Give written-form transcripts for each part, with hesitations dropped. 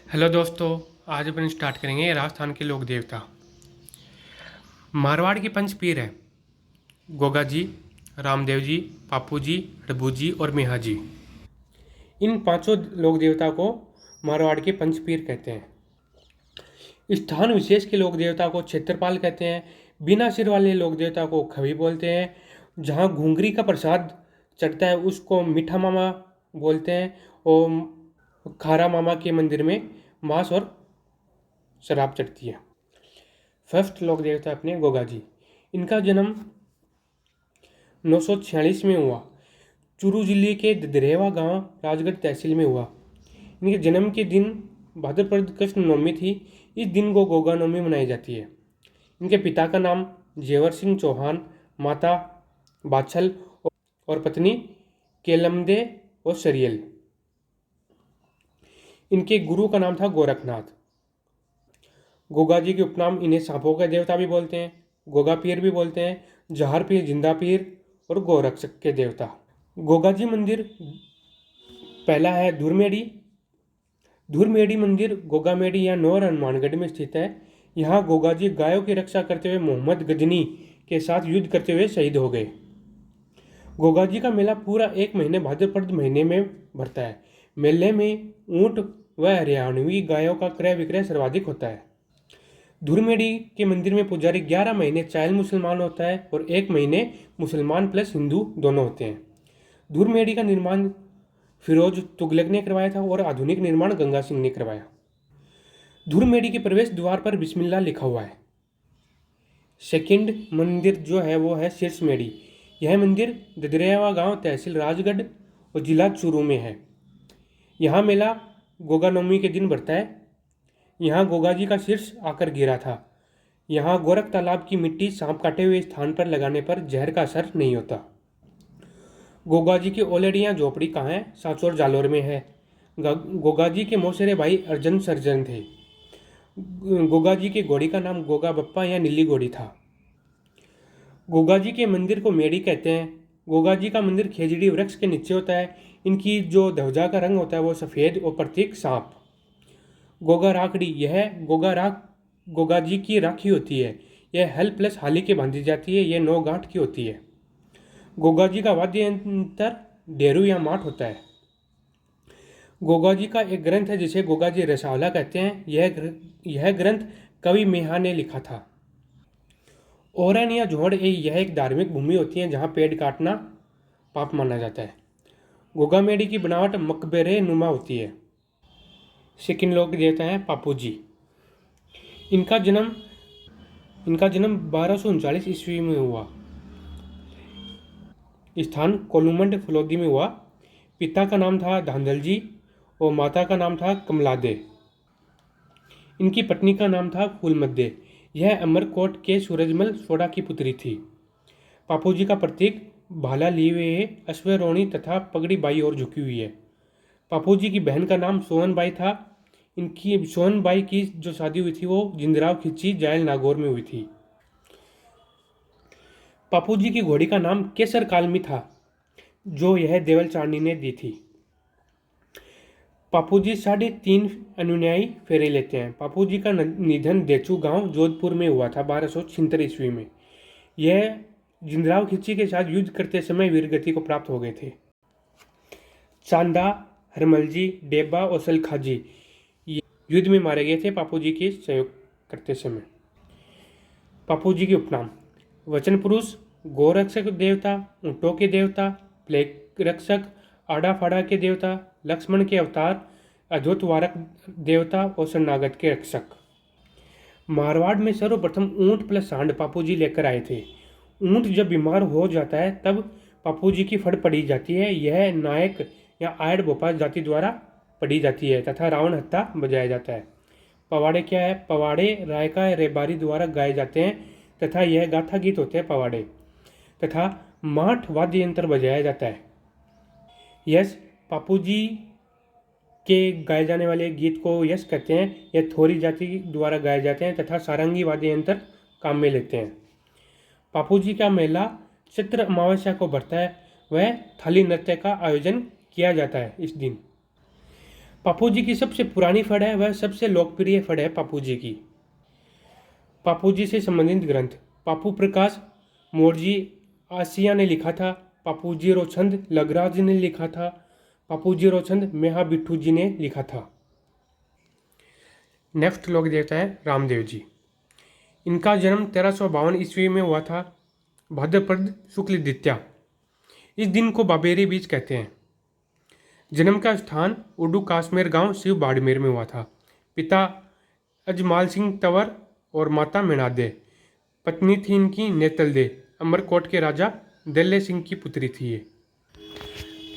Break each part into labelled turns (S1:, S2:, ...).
S1: Hello दोस्तों, आज अपन start करेंगे राजस्थान के लोक देवता। मारवाड़ के पंच पीर हैं गोगा जी, रामदेव जी, पापू जी, डब्बू जी और मेहा जी। इन पांचों लोक देवता को मारवाड़ के पंच पीर कहते हैं। स्थान विशेष के लोक देवता को क्षेत्रपाल कहते हैं। बिना सिर वाले लोक देवता को खवी बोलते हैं। जहाँ घुंगरी का प्रसाद चढ़ता है उसको मीठा मामा बोलते हैं। और खारा मामा के मंदिर में मांस और शराब चढ़ती है। फर्स्ट लोक देवता अपने गोगा जी। इनका जन्म 946 में हुआ। चूरू जिले के ददरेवा गांव राजगढ़ तहसील में हुआ। इनके जन्म के दिन भाद्रपद कृष्ण नवमी थी। इस दिन को गोगा नवमी मनाई जाती है। इनके पिता का नाम जेवर सिंह चौहान, माता बाछल और पत्नी केलमदे और सरियल। इनके गुरु का नाम था गोरखनाथ। गोगा जी के उपनाम इन्हें सांपों का देवता भी बोलते हैं, गोगा पीर भी बोलते हैं, जहार पीर, जिंदा पीर और गोरक्षक के देवता। गोगा जी मंदिर पहला है धुरमेड़ी। धुरमेड़ी मंदिर गोगामेड़ी या नौर हनुमानगढ़ में स्थित है। यहाँ गोगा जी गायों की रक्षा करते हुए मोहम्मद गजनी के साथ युद्ध करते हुए शहीद हो गए। गोगा जी का मेला पूरा एक महीने भाद्रपद महीने में भरता है। मेले में ऊंट व हरियाणवी गायों का क्रय विक्रय सर्वाधिक होता है। धुरमेड़ी के मंदिर में पुजारी 11 महीने चायल मुसलमान होता है और 1 महीने मुसलमान प्लस हिंदू दोनों होते हैं। धुरमेड़ी का निर्माण फिरोज तुगलक ने करवाया था और आधुनिक निर्माण गंगा सिंह ने करवाया। धुरमेड़ी के प्रवेश द्वार पर बिस्मिल्लाह लिखा हुआ है। सेकंड मंदिर जो है वो है शीर्षमेड़ी। यह मंदिर ददरेवा गांव तहसील राजगढ़ और जिला चूरू में है। यहाँ मेला गोगा नवमी के दिन बढ़ता है। यहाँ गोगा जी का शीर्ष आकर गिरा था। यहाँ गोरख तालाब की मिट्टी सांप काटे हुए स्थान पर लगाने पर जहर का असर नहीं होता। गोगा जी की ओलेड़ियाँ झोपड़ी कहाँ है? सांचौर जालोर में है। गोगा जी के मौसेरे भाई अर्जन सर्जन थे। गोगा जी के घोड़ी का नाम गोगा बप्पा या नीली घोड़ी था। गोगा जी के मंदिर को मेड़ी कहते हैं। गोगा जी का मंदिर खेजड़ी वृक्ष के नीचे होता है। इनकी जो ध्वजा का रंग होता है वो सफ़ेद और प्रतीक सांप। गोगा राखड़ी, यह गोगा जी की राखी होती है। यह हल प्लस हाली के बांधी जाती है। यह 9 गांठ की होती है। गोगा जी का वाद्य यंत्र डेरू या माठ होता है। गोगा जी का एक ग्रंथ है जिसे गोगा जी रसावला कहते हैं। यह ग्रंथ कवि मेहा ने लिखा था। ओरन या जोड़ यह एक धार्मिक भूमि होती है जहाँ पेड़ काटना पाप माना जाता है। गोगा मेड़ी की बनावट मकबरे नुमा होती है। सेकंड लोक देवता है पापू जी। इनका जन्म 1239 ईस्वी में हुआ। स्थान कोलूमंड फलोदी में हुआ। पिता का नाम था धांधल जी और माता का नाम था कमलादे। इनकी पत्नी का नाम था फूलमद्दे। यह अमरकोट के सूरजमल सोडा की पुत्री थी। पापू जी का प्रतीक भाला लिए हुए अश्वरोणी तथा पगड़ी बाई और झुकी हुई है। पापू जी की बहन का नाम सोहनबाई था। इनकी सोहनबाई की जो शादी हुई थी वो जिंदराव खिच्ची जायल नागौर में हुई थी। पापू जी की घोड़ी का नाम केसर कालमी था जो यह देवल चांडी ने दी थी। पापू जी 3.5 अनुयायी फेरे लेते हैं। पापू जी का निधन देचू गांव जोधपुर में हुआ था 1276 ईस्वी में। यह जिंदराव खिच्ची के साथ युद्ध करते समय वीरगति को प्राप्त हो गए थे। चांदा, हरमलजी, डेबा और सलखाजी युद्ध में मारे गए थे पापू जी के सहयोग करते समय। पापू जी के उपनाम वचन पुरुष, गोरक्षक देवता, ऊँटों के देवता, प्लेग रक्षक, आड़ा फाड़ा के देवता, लक्ष्मण के अवतार, अद्भुत वारक देवता और शरणागत के रक्षक। मारवाड़ में सर्वप्रथम ऊँट प्लस सांड पापू जी लेकर आए थे। ऊँट जब बीमार हो जाता है तब पापू जी की फड़ पड़ी जाती है। यह नायक या आयड़ भोपाल जाति द्वारा पढ़ी जाती है तथा रावण हत्था बजाया जाता है। पवाड़े क्या है? पवाड़े रायका रेबारी द्वारा गाए जाते हैं तथा यह गाथा गीत होते हैं पवाड़े तथा माठ वाद्य यंत्र बजाया जाता है। यश पापू जी के गाए जाने वाले गीत को यश कहते हैं। यह थोरी जाति द्वारा गाए जाते हैं तथा सारंगी वाद्य यंत्र काम में लेते हैं। पापू जी का मेला चैत्र अमावस्या को बढ़ता है। वह थाली नृत्य का आयोजन किया जाता है इस दिन। पापू जी की सबसे पुरानी फड़ है, वह सबसे लोकप्रिय फड़ है पापू जी की। पापू जी से संबंधित ग्रंथ पापू प्रकाश मोरजी आसिया ने लिखा था, पापू जी रोचंद लगराज ने लिखा था, पापू जी रोचंद मेहा बिट्ठू जी ने लिखा था। नेक्स्ट लोक देवता है रामदेव जी। इनका जन्म 1352 ईस्वी में हुआ था, भाद्रपद शुक्ल द्वितीया। इस दिन को बाबेरी बीज कहते हैं। जन्म का स्थान उर्दू काश्मीर गांव शिव बाड़मेर में हुआ था। पिता अजमाल सिंह तंवर और माता मीणादे। पत्नी थी इनकी नेतलदे, अमरकोट के राजा दल्ले सिंह की पुत्री थी ये।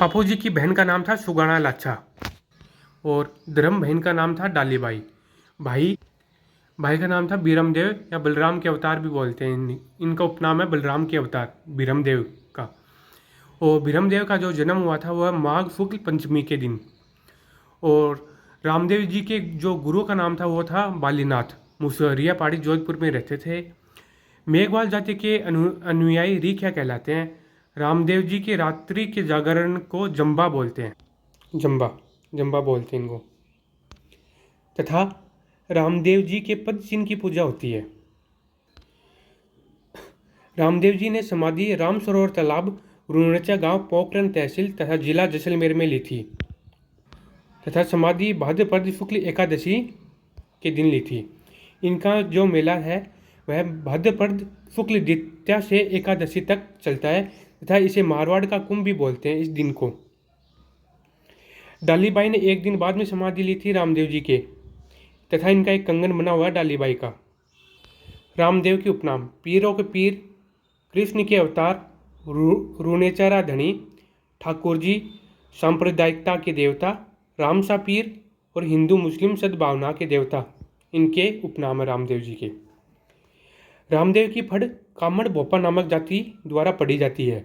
S1: पापू जी की बहन का नाम था सुगाना लाछा और धर्म बहन का नाम था डालीबाई। भाई भाई का नाम था बीरमदेव या बलराम के अवतार भी बोलते हैं। इनका उपनाम है बलराम के अवतार बीरमदेव का। और बीरमदेव का जो जन्म हुआ था वह माघ शुक्ल पंचमी के दिन। और रामदेव जी के जो गुरु का नाम था वो था बालीनाथ। मुसहरिया पहाड़ी जोधपुर में रहते थे। मेघवाल जाति के अनुयायी रीख्या कहलाते हैं। रामदेव जी के रात्रि के जागरण को जंबा बोलते हैं। जंबा जंबा बोलते हैं इनको। तथा रामदेव जी के पद चिन्ह की पूजा होती है। रामदेव जी ने समाधि राम सरोवर तालाब रुणचा गांव पोखरण तहसील तथा जिला जैसलमेर में ली थी तथा समाधि भाद्रपद शुक्ल एकादशी के दिन ली थी। इनका जो मेला है वह भाद्रपद शुक्ल द्वितीया से एकादशी तक चलता है तथा इसे मारवाड़ का कुंभ भी बोलते हैं इस दिन को। डालीबाई ने एक दिन बाद में समाधि ली थी रामदेव जी के तथा इनका एक कंगन बना हुआ है डालीबाई का। रामदेव के उपनाम पीरों के पीर, कृष्ण के अवतार, रूणेचारा धनी, ठाकुर जी, सांप्रदायिकता के देवता, रामसा पीर और हिंदू मुस्लिम सद्भावना के देवता इनके उपनाम है रामदेव जी के। रामदेव की फड़ कामड़ भोपा नामक जाति द्वारा पढ़ी जाती है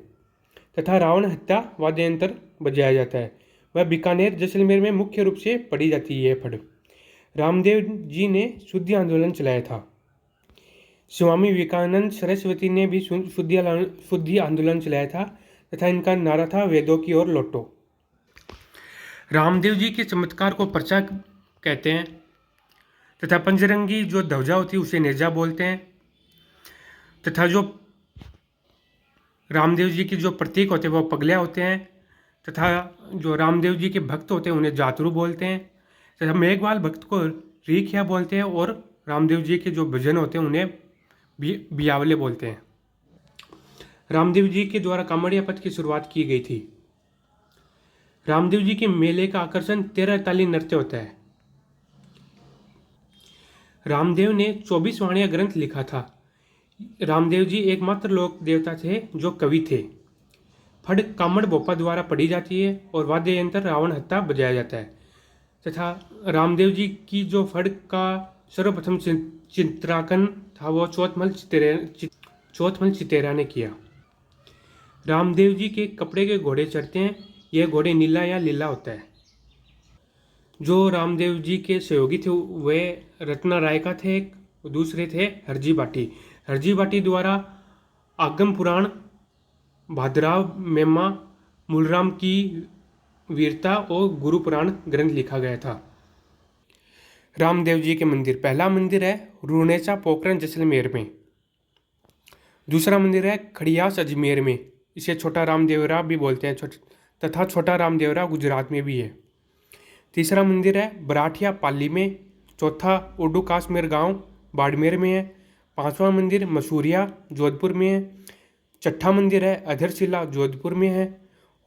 S1: तथा रावण हत्या वाद्ययंत्र बजाया जाता है। वह बीकानेर जैसलमेर में मुख्य रूप से पढ़ी जाती है फड़। रामदेव जी ने शुद्धि आंदोलन चलाया था। स्वामी विवेकानंद सरस्वती ने भी शुद्धि आंदोलन चलाया था तथा इनका नारा था वेदों की ओर लौटो। रामदेव जी के चमत्कार को पर्चा कहते हैं तथा पंचरंगी जो ध्वजा होती है उसे नेजा बोलते हैं तथा जो रामदेव जी के जो प्रतीक होते हैं वो पगलिया होते हैं तथा जो रामदेव जी के भक्त होते हैं उन्हें जातरू बोलते हैं तथा मेघवाल भक्त को रीखिया बोलते हैं और रामदेव जी के जो भजन होते हैं उन्हें बियावले बोलते हैं। रामदेव जी के द्वारा कामड़िया पथ की शुरुआत की गई थी। रामदेव जी के मेले का आकर्षण 13 ताली नृत्य होता है। रामदेव ने 24 वाणिया ग्रंथ लिखा था। रामदेव जी एकमात्र लोक देवता थे जो कवि थे। फड़ कामड़ बोपा द्वारा पढ़ी जाती है और वाद्य यंत्र रावण हत्ता बजाया जाता है तथा रामदेव जी की जो फड़ का सर्वप्रथम चित्रांकन था वो चौथमल चितेरा ने किया। रामदेव जी के कपड़े के घोड़े चढ़ते हैं। यह घोड़े नीला या लीला होता है। जो रामदेव जी के सहयोगी थे वे रत्ना राय का थे, दूसरे थे हरजी बाटी। हरजी बाटी द्वारा आगम पुराण, भाद्राव मेमा, मूलराम की वीरता और गुरु पुराण ग्रंथ लिखा गया था। रामदेव जी के मंदिर, पहला मंदिर है रूणेचा पोखरण जैसलमेर में। दूसरा मंदिर है खड़ियास अजमेर में, इसे छोटा रामदेवरा भी बोलते हैं तथा छोटा रामदेवरा गुजरात में भी है। तीसरा मंदिर है बराठिया पाली में। चौथा उर्दू काश्मीर गांव बाड़मेर में है। पांचवा मंदिर मसूरिया जोधपुर में है। छठा मंदिर है अधरशिला जोधपुर में है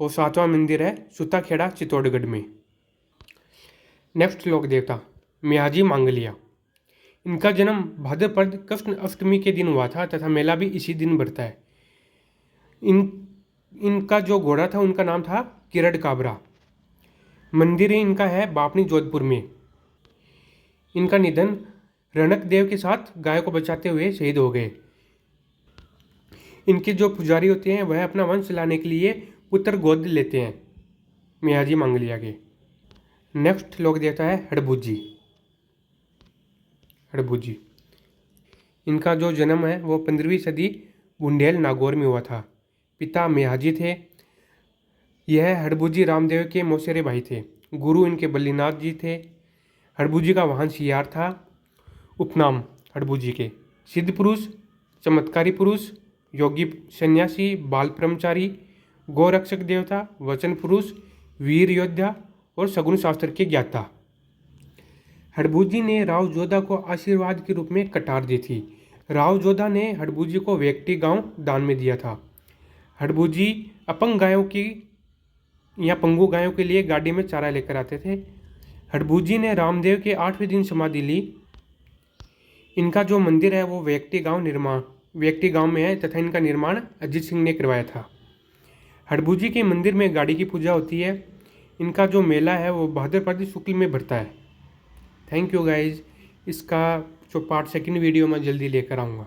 S1: और सातवां मंदिर है सुताखेड़ा चित्तौड़गढ़ में। नेक्स्ट लोक देवता मियाजी मांगलिया। इनका जन्म भाद्रपद कृष्ण अष्टमी के दिन हुआ था तथा मेला भी इसी दिन बढ़ता है। इनका जो घोड़ा था उनका नाम था किरड काबरा। मंदिर इनका है बापनी जोधपुर में। इनका निधन रणक देव के साथ गाय को बचाते हुए शहीद हो गए। इनके जो पुजारी होते हैं वह अपना वंश लाने के लिए पुत्र गोद लेते हैं मियाजी मांगलिया के। नेक्स्ट लोक देवता है हड़बुजी। हड़बुजी इनका जो जन्म है वो 15वीं सदी बुंडेल नागौर में हुआ था। पिता मियाजी थे। यह हड़बुजी रामदेव के मौसेरे भाई थे। गुरु इनके बल्लीनाथ जी थे। हड़बू का वाहन सियार था। उपनाम हड़बू के सिद्ध पुरुष, चमत्कारी पुरुष, योगी सन्यासी, बाल ब्रह्मचारी, गोरक्षक देवता, वचन पुरुष, वीर योद्धा और सगुन शास्त्र के ज्ञाता। हड़बू ने राव जोधा को आशीर्वाद के रूप में कटार दी थी। राव जोधा ने हड़बू को व्यक्ति गांव दान में दिया था। हड़बू अपंग गायों की या पंगु गायों के लिए गाड़ी में चारा लेकर आते थे। हड़बू ने रामदेव के 8वें दिन समाधि ली। इनका जो मंदिर है वो व्यक्ति गांव में है तथा इनका निर्माण अजीत सिंह ने करवाया था। हड़बू के मंदिर में गाड़ी की पूजा होती है। इनका जो मेला है वो भाद्रपद शुक्ल में भरता है। Thank you guys. इसका जो पार्ट 2 वीडियो मैं जल्दी लेकर आऊँगा।